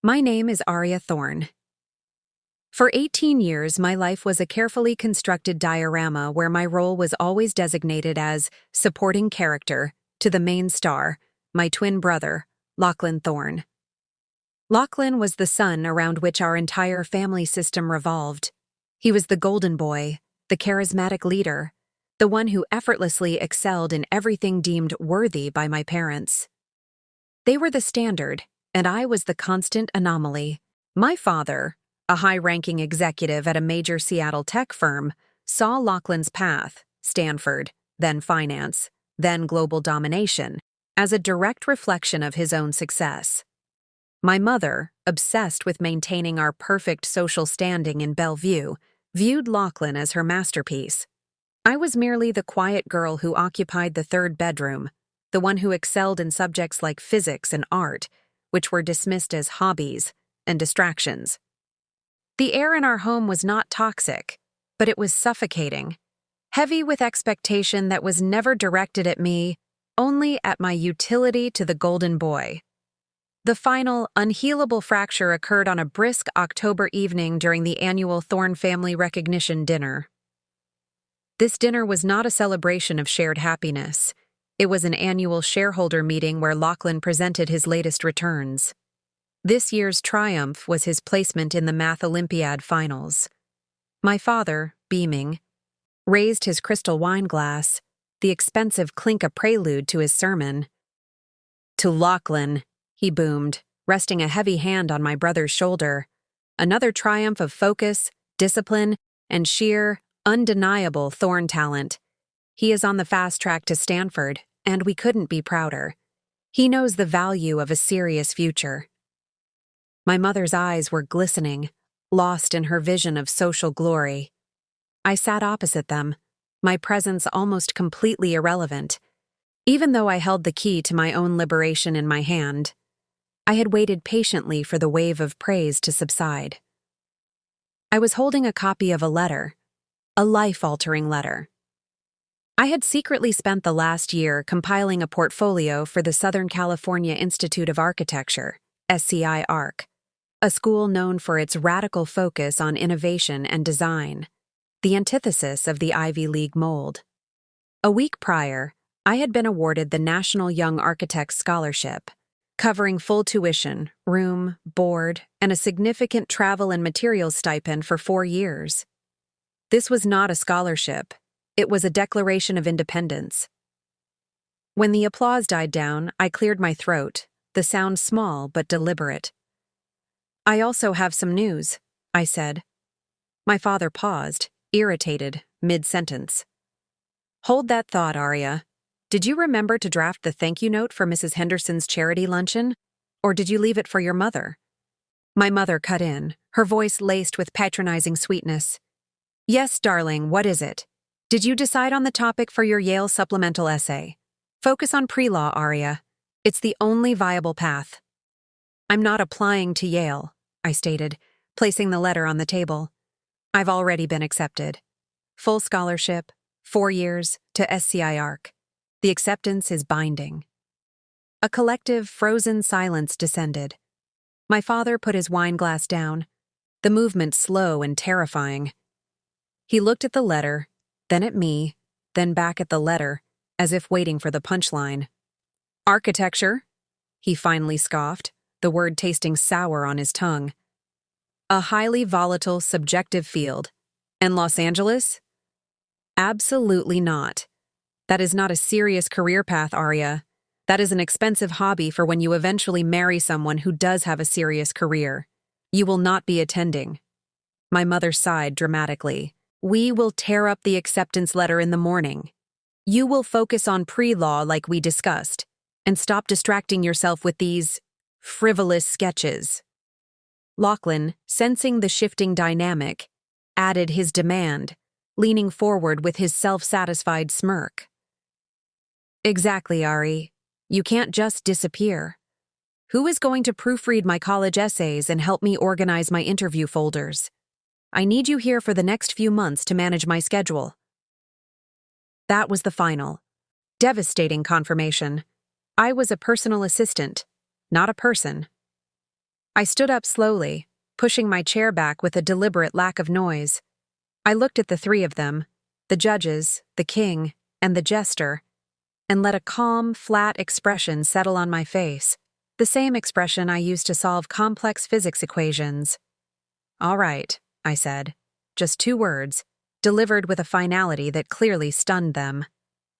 My name is Arya Thorne. For 18 years, my life was a carefully constructed diorama where my role was always designated as supporting character to the main star, my twin brother, Lachlan Thorne. Lachlan was the sun around which our entire family system revolved. He was the golden boy, the charismatic leader, the one who effortlessly excelled in everything deemed worthy by my parents. They were the standard, and I was the constant anomaly. My father, a high-ranking executive at a major Seattle tech firm, saw Lachlan's path, Stanford, then finance, then global domination, as a direct reflection of his own success. My mother, obsessed with maintaining our perfect social standing in Bellevue, viewed Lachlan as her masterpiece. I was merely the quiet girl who occupied the third bedroom, the one who excelled in subjects like physics and art, which were dismissed as hobbies and distractions. The air in our home was not toxic, but it was suffocating, heavy with expectation that was never directed at me, only at my utility to the golden boy. The final, unhealable fracture occurred on a brisk October evening during the annual Thorne family recognition dinner. This dinner was not a celebration of shared happiness. It was an annual shareholder meeting where Lachlan presented his latest returns. This year's triumph was his placement in the Math Olympiad finals. My father, beaming, raised his crystal wine glass, the expensive clink a prelude to his sermon. "To Lachlan," he boomed, resting a heavy hand on my brother's shoulder. "Another triumph of focus, discipline, and sheer, undeniable Thorne talent. He is on the fast track to Stanford, and we couldn't be prouder. He knows the value of a serious future." My mother's eyes were glistening, lost in her vision of social glory. I sat opposite them, my presence almost completely irrelevant. Even though I held the key to my own liberation in my hand, I had waited patiently for the wave of praise to subside. I was holding a copy of a letter, a life-altering letter. I had secretly spent the last year compiling a portfolio for the Southern California Institute of Architecture, SCI-ARC, a school known for its radical focus on innovation and design, the antithesis of the Ivy League mold. A week prior, I had been awarded the National Young Architects Scholarship, covering full tuition, room, board, and a significant travel and materials stipend for 4 years. This was not a scholarship. It was a declaration of independence. When the applause died down, I cleared my throat, the sound small but deliberate. "I also have some news," I said. My father paused, irritated, mid-sentence. "Hold that thought, Arya. Did you remember to draft the thank you note for Mrs. Henderson's charity luncheon? Or did you leave it for your mother?" My mother cut in, her voice laced with patronizing sweetness. "Yes, darling, what is it? Did you decide on the topic for your Yale supplemental essay? Focus on pre-law, Arya. It's the only viable path." "I'm not applying to Yale," I stated, placing the letter on the table. "I've already been accepted. Full scholarship, 4 years, to SCI-ARC. The acceptance is binding." A collective, frozen silence descended. My father put his wine glass down, the movement slow and terrifying. He looked at the letter, then at me, then back at the letter, as if waiting for the punchline. "Architecture?" he finally scoffed, the word tasting sour on his tongue. "A highly volatile, subjective field. And Los Angeles? Absolutely not. That is not a serious career path, Arya. That is an expensive hobby for when you eventually marry someone who does have a serious career. You will not be attending." My mother sighed dramatically. "We will tear up the acceptance letter in the morning. You will focus on pre-law like we discussed, and stop distracting yourself with these frivolous sketches." Lachlan, sensing the shifting dynamic, added his demand, leaning forward with his self-satisfied smirk. "Exactly, Ari. You can't just disappear. Who is going to proofread my college essays and help me organize my interview folders? I need you here for the next few months to manage my schedule." That was the final, devastating confirmation. I was a personal assistant, not a person. I stood up slowly, pushing my chair back with a deliberate lack of noise. I looked at the three of them, the judges, the king, and the jester, and let a calm, flat expression settle on my face, the same expression I used to solve complex physics equations. "All right," I said. Just 2 words, delivered with a finality that clearly stunned them.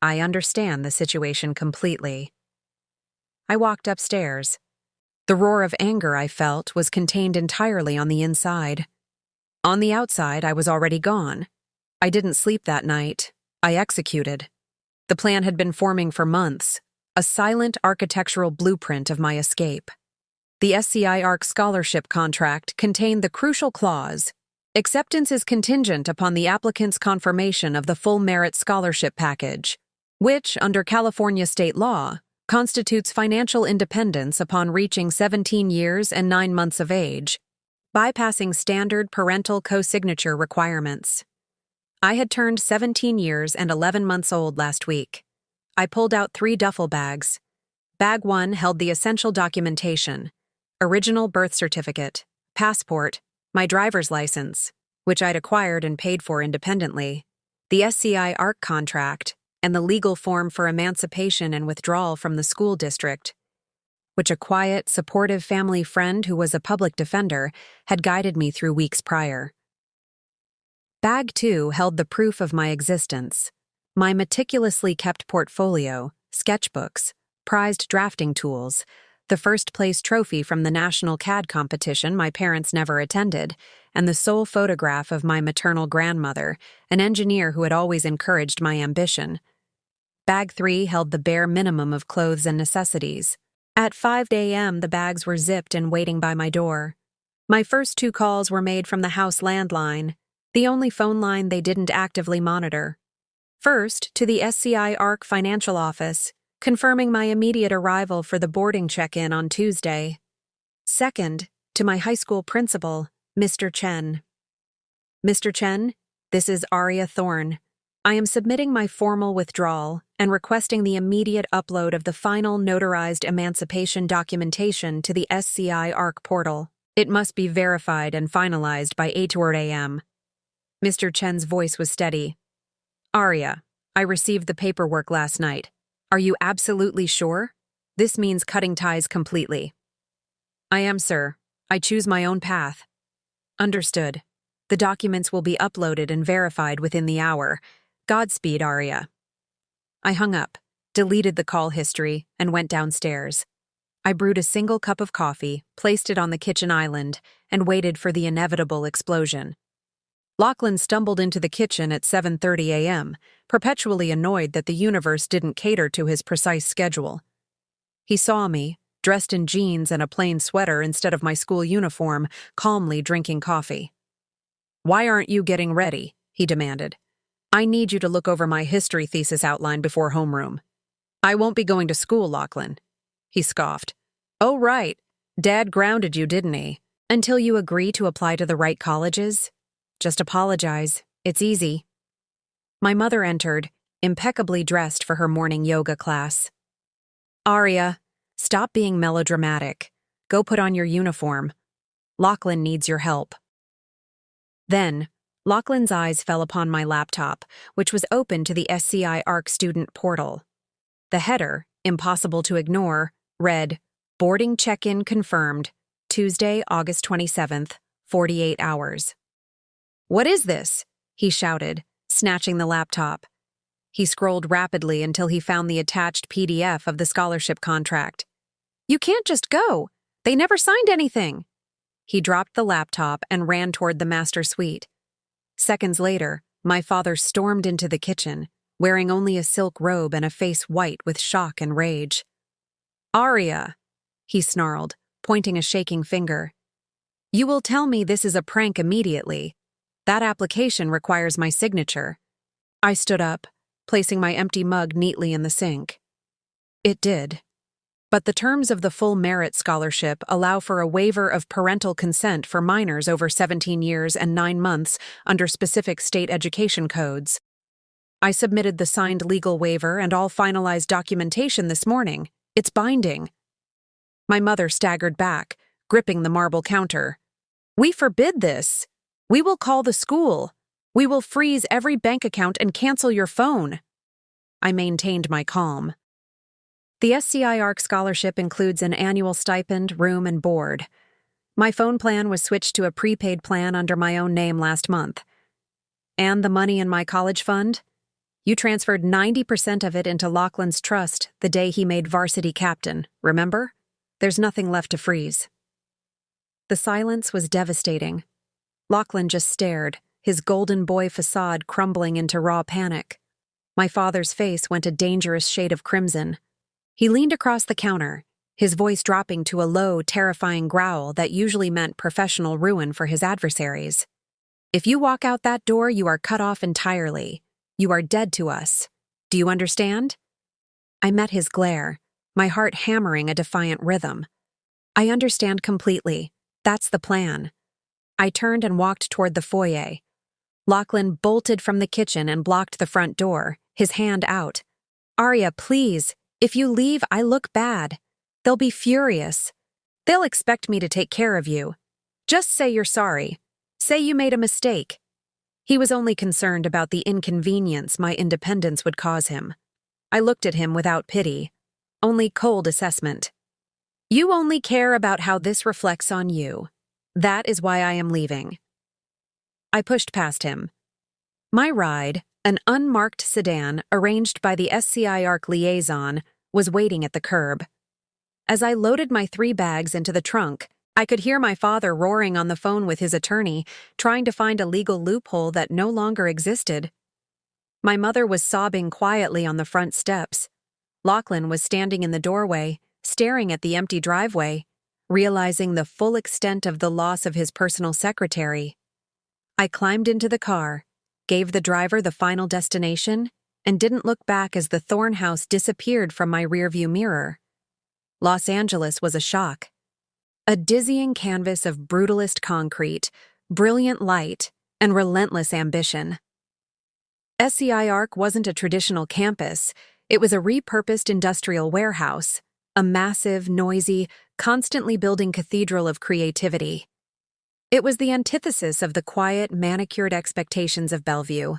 "I understand the situation completely." I walked upstairs. The roar of anger I felt was contained entirely on the inside. On the outside, I was already gone. I didn't sleep that night. I executed. The plan had been forming for months, a silent architectural blueprint of my escape. The SCI ARC scholarship contract contained the crucial clause, "Acceptance is contingent upon the applicant's confirmation of the full merit scholarship package," which, under California state law, constitutes financial independence upon reaching 17 years and 9 months of age, bypassing standard parental co-signature requirements. I had turned 17 years and 11 months old last week. I pulled out 3 duffel bags. Bag 1 held the essential documentation: original birth certificate, passport, my driver's license, which I'd acquired and paid for independently, the SCI ARC contract, and the legal form for emancipation and withdrawal from the school district, which a quiet, supportive family friend who was a public defender had guided me through weeks prior. Bag 2 held the proof of my existence: my meticulously kept portfolio, sketchbooks, prized drafting tools, the first-place trophy from the national CAD competition my parents never attended, and the sole photograph of my maternal grandmother, an engineer who had always encouraged my ambition. Bag 3 held the bare minimum of clothes and necessities. At 5 a.m., the bags were zipped and waiting by my door. My first 2 calls were made from the house landline, the only phone line they didn't actively monitor. First, to the SCI ARC financial office, confirming my immediate arrival for the boarding check-in on Tuesday. Second, to my high school principal, Mr. Chen. "Mr. Chen, this is Aria Thorne. I am submitting my formal withdrawal and requesting the immediate upload of the final notarized emancipation documentation to the SCI ARC portal. It must be verified and finalized by 8 a.m. Mr. Chen's voice was steady. "Aria, I received the paperwork last night. Are you absolutely sure? This means cutting ties completely." "I am, sir. I choose my own path." "Understood. The documents will be uploaded and verified within the hour. Godspeed, Aria." I hung up, deleted the call history, and went downstairs. I brewed a single cup of coffee, placed it on the kitchen island, and waited for the inevitable explosion. Lachlan stumbled into the kitchen at 7:30 a.m., perpetually annoyed that the universe didn't cater to his precise schedule. He saw me, dressed in jeans and a plain sweater instead of my school uniform, calmly drinking coffee. "Why aren't you getting ready?" he demanded. "I need you to look over my history thesis outline before homeroom." "I won't be going to school, Lachlan." He scoffed. "Oh, right. Dad grounded you, didn't he? Until you agree to apply to the right colleges? Just apologize. It's easy." My mother entered, impeccably dressed for her morning yoga class. "Aria, stop being melodramatic. Go put on your uniform. Lachlan needs your help." Then, Lachlan's eyes fell upon my laptop, which was open to the SCI ARC student portal. The header, impossible to ignore, read, "Boarding check-in confirmed, Tuesday, August 27th, 48 hours. "What is this?" he shouted, snatching the laptop. He scrolled rapidly until he found the attached PDF of the scholarship contract. "You can't just go. They never signed anything." He dropped the laptop and ran toward the master suite. Seconds later, my father stormed into the kitchen, wearing only a silk robe and a face white with shock and rage. "Aria," he snarled, pointing a shaking finger. "You will tell me this is a prank immediately. That application requires my signature." I stood up, placing my empty mug neatly in the sink. It did. But the terms of the full merit scholarship allow for a waiver of parental consent for minors over 17 years and 9 months under specific state education codes. I submitted the signed legal waiver and all finalized documentation this morning. It's binding. My mother staggered back, gripping the marble counter. "We forbid this. We will call the school. We will freeze every bank account and cancel your phone." I maintained my calm. The SCI ARC scholarship includes an annual stipend, room, and board. My phone plan was switched to a prepaid plan under my own name last month. And the money in my college fund? You transferred 90% of it into Lachlan's trust the day he made varsity captain, remember? There's nothing left to freeze. The silence was devastating. Lachlan just stared, his golden boy facade crumbling into raw panic. My father's face went a dangerous shade of crimson. He leaned across the counter, his voice dropping to a low, terrifying growl that usually meant professional ruin for his adversaries. "If you walk out that door, you are cut off entirely. You are dead to us. Do you understand?" I met his glare, my heart hammering a defiant rhythm. "I understand completely. That's the plan." I turned and walked toward the foyer. Lachlan bolted from the kitchen and blocked the front door, his hand out. "Arya, please. If you leave, I look bad. They'll be furious. They'll expect me to take care of you. Just say you're sorry. Say you made a mistake." He was only concerned about the inconvenience my independence would cause him. I looked at him without pity, only cold assessment. "You only care about how this reflects on you. That is why I am leaving." I pushed past him. My ride, an unmarked sedan arranged by the SCI ARC liaison, was waiting at the curb. As I loaded my 3 bags into the trunk, I could hear my father roaring on the phone with his attorney, trying to find a legal loophole that no longer existed. My mother was sobbing quietly on the front steps. Lachlan was standing in the doorway, staring at the empty driveway, realizing the full extent of the loss of his personal secretary. I climbed into the car, gave the driver the final destination, and didn't look back as the Thorn house disappeared from my rearview mirror. Los Angeles was a shock. A dizzying canvas of brutalist concrete, brilliant light, and relentless ambition. SCI ARC wasn't a traditional campus. It was a repurposed industrial warehouse, a massive, noisy, constantly building cathedral of creativity. It was the antithesis of the quiet, manicured expectations of Bellevue.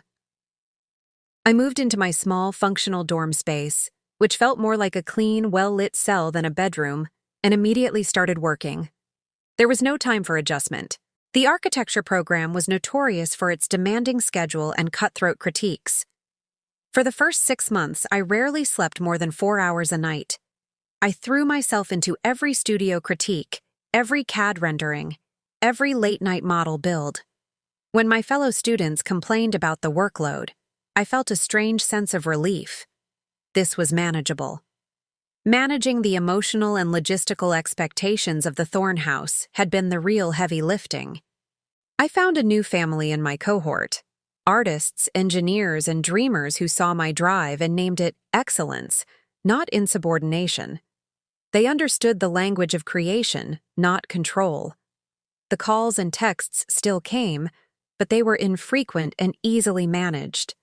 I moved into my small, functional dorm space, which felt more like a clean, well-lit cell than a bedroom, and immediately started working. There was no time for adjustment. The architecture program was notorious for its demanding schedule and cutthroat critiques. For the first 6 months, I rarely slept more than 4 hours a night. I threw myself into every studio critique, every CAD rendering, every late-night model build. When my fellow students complained about the workload, I felt a strange sense of relief. This was manageable. Managing the emotional and logistical expectations of the Thorn house had been the real heavy lifting. I found a new family in my cohort. Artists, engineers, and dreamers who saw my drive and named it excellence, not insubordination. They understood the language of creation, not control. The calls and texts still came, but they were infrequent and easily managed.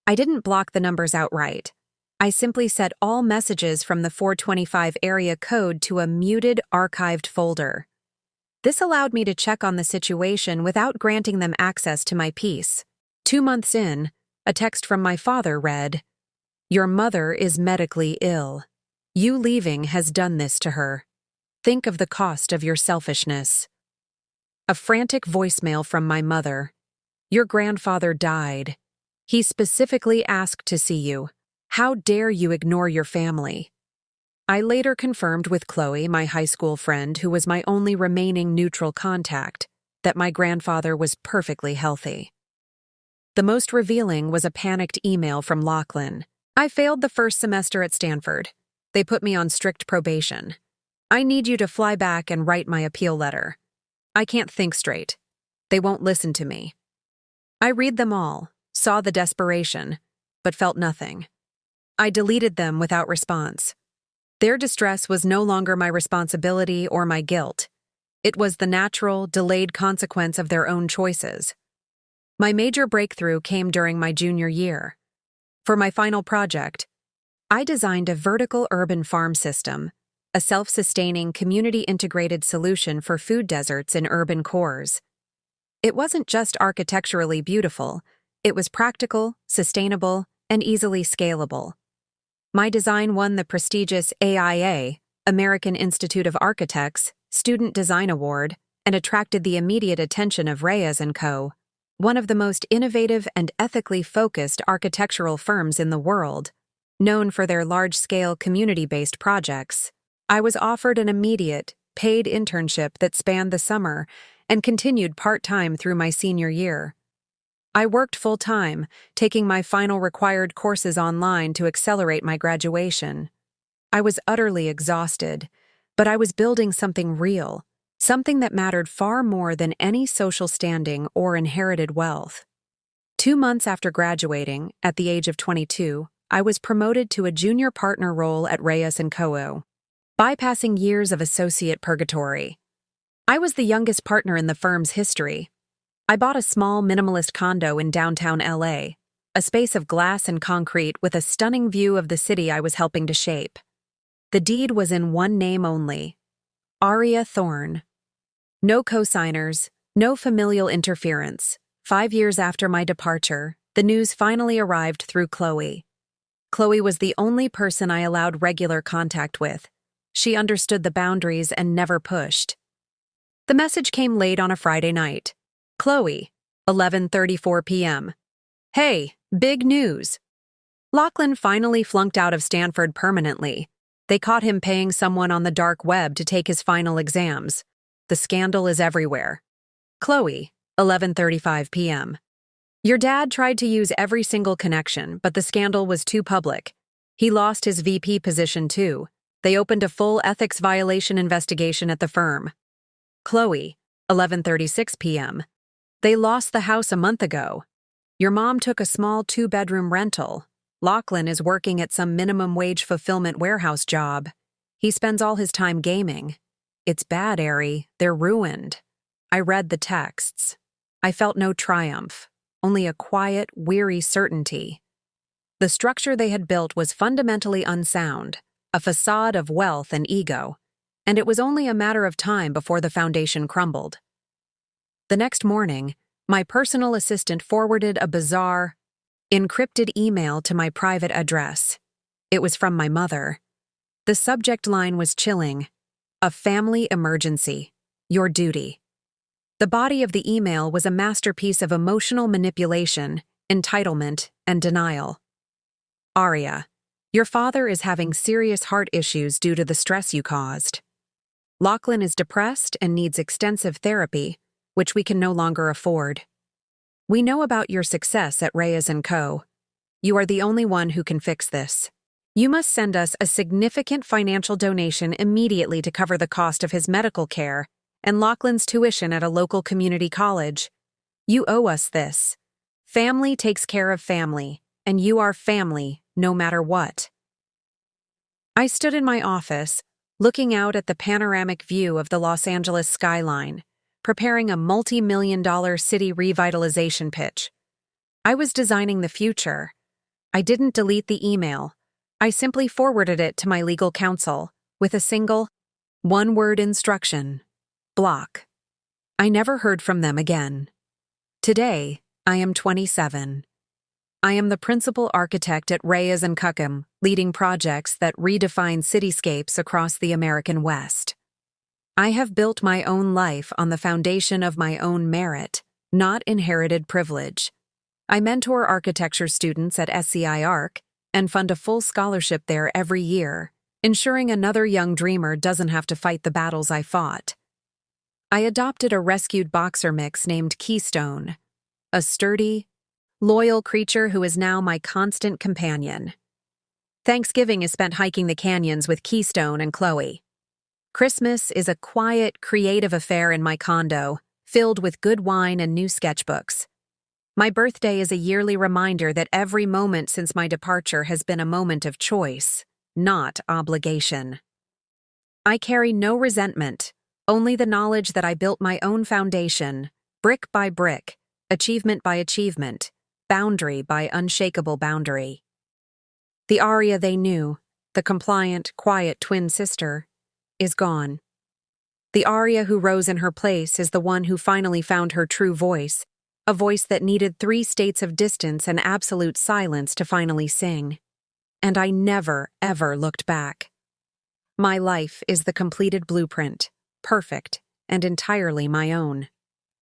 I didn't block the numbers outright. I simply set all messages from the 425 area code to a muted, archived folder. This allowed me to check on the situation without granting them access to my piece. 2 months in, a text from my father read, "Your mother is medically ill. You leaving has done this to her. Think of the cost of your selfishness." A frantic voicemail from my mother. "Your grandfather died. He specifically asked to see you. How dare you ignore your family?" I later confirmed with Chloe, my high school friend who was my only remaining neutral contact, that my grandfather was perfectly healthy. The most revealing was a panicked email from Lachlan. "I failed the first semester at Stanford. They put me on strict probation. I need you to fly back and write my appeal letter. I can't think straight. They won't listen to me." I read them all, saw the desperation, but felt nothing. I deleted them without response. Their distress was no longer my responsibility or my guilt. It was the natural, delayed consequence of their own choices. My major breakthrough came during my junior year. For my final project, I designed a vertical urban farm system, a self-sustaining, community-integrated solution for food deserts in urban cores. It wasn't just architecturally beautiful, it was practical, sustainable, and easily scalable. My design won the prestigious AIA, American Institute of Architects, Student Design Award, and attracted the immediate attention of Reyes & Co., one of the most innovative and ethically focused architectural firms in the world, known for their large-scale community-based projects. I was offered an immediate, paid internship that spanned the summer and continued part-time through my senior year. I worked full-time, taking my final required courses online to accelerate my graduation. I was utterly exhausted, but I was building something real, something that mattered far more than any social standing or inherited wealth. 2 months after graduating, at the age of 22, I was promoted to a junior partner role at Reyes & Co., bypassing years of associate purgatory. I was the youngest partner in the firm's history. I bought a small minimalist condo in downtown LA, a space of glass and concrete with a stunning view of the city I was helping to shape. The deed was in one name only: Aria Thorne. No co-signers, no familial interference. 5 years after my departure, the news finally arrived through Chloe. Chloe was the only person I allowed regular contact with. She understood the boundaries and never pushed. The message came late on a Friday night. Chloe, 11:34 p.m. Hey, big news. Lachlan finally flunked out of Stanford permanently. They caught him paying someone on the dark web to take his final exams. The scandal is everywhere. Chloe, 11:35 p.m. Your dad tried to use every single connection, but the scandal was too public. He lost his VP position too. They opened a full ethics violation investigation at the firm. Chloe, 11:36 p.m. They lost the house a month ago. Your mom took a small 2-bedroom rental. Lachlan is working at some minimum wage fulfillment warehouse job. He spends all his time gaming. It's bad, Ari. They're ruined. I read the texts. I felt no triumph, only a quiet, weary certainty. The structure they had built was fundamentally unsound, a facade of wealth and ego, and it was only a matter of time before the foundation crumbled. The next morning, my personal assistant forwarded a bizarre, encrypted email to my private address. It was from my mother. The subject line was chilling: a family emergency, your duty. The body of the email was a masterpiece of emotional manipulation, entitlement, and denial. Aria, your father is having serious heart issues due to the stress you caused. Lachlan is depressed and needs extensive therapy, which we can no longer afford. We know about your success at Reyes & Co. You are the only one who can fix this. You must send us a significant financial donation immediately to cover the cost of his medical care and Lachlan's tuition at a local community college. You owe us this. Family takes care of family, and you are family no matter what. I stood in my office, looking out at the panoramic view of the Los Angeles skyline, preparing a multi-million-dollar city revitalization pitch. I was designing the future. I didn't delete the email. I simply forwarded it to my legal counsel with a single, one-word instruction: block. I never heard from them again. Today, I am 27. I am the principal architect at Reyes & Co., leading projects that redefine cityscapes across the American West. I have built my own life on the foundation of my own merit, not inherited privilege. I mentor architecture students at SCI Arc and fund a full scholarship there every year, ensuring another young dreamer doesn't have to fight the battles I fought. I adopted a rescued boxer mix named Keystone, a sturdy, loyal creature who is now my constant companion. Thanksgiving is spent hiking the canyons with Keystone and Chloe. Christmas is a quiet, creative affair in my condo, filled with good wine and new sketchbooks. My birthday is a yearly reminder that every moment since my departure has been a moment of choice, not obligation. I carry no resentment, only the knowledge that I built my own foundation, brick by brick, achievement by achievement, boundary by unshakable boundary. The Aria they knew, the compliant, quiet twin sister, is gone. The aria who rose in her place is the one who finally found her true voice, a voice that needed 3 states of distance and absolute silence to finally sing. And I never, ever looked back. My life is the completed blueprint, perfect and entirely my own.